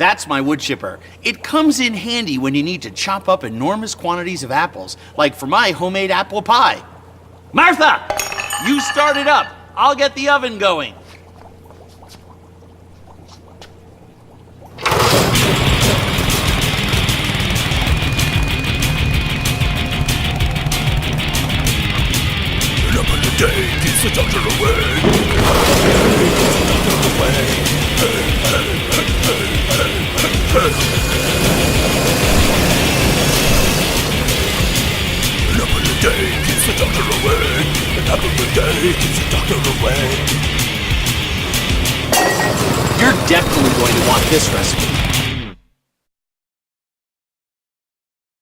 That's my wood chipper. It comes in handy when you need to chop up enormous quantities of apples, like for my homemade apple pie. Martha, you start it up. I'll get the oven going. Keeps the doctor away. An apple a day keeps the doctor away. An apple a day keeps the doctor away. You're definitely going to want this recipe.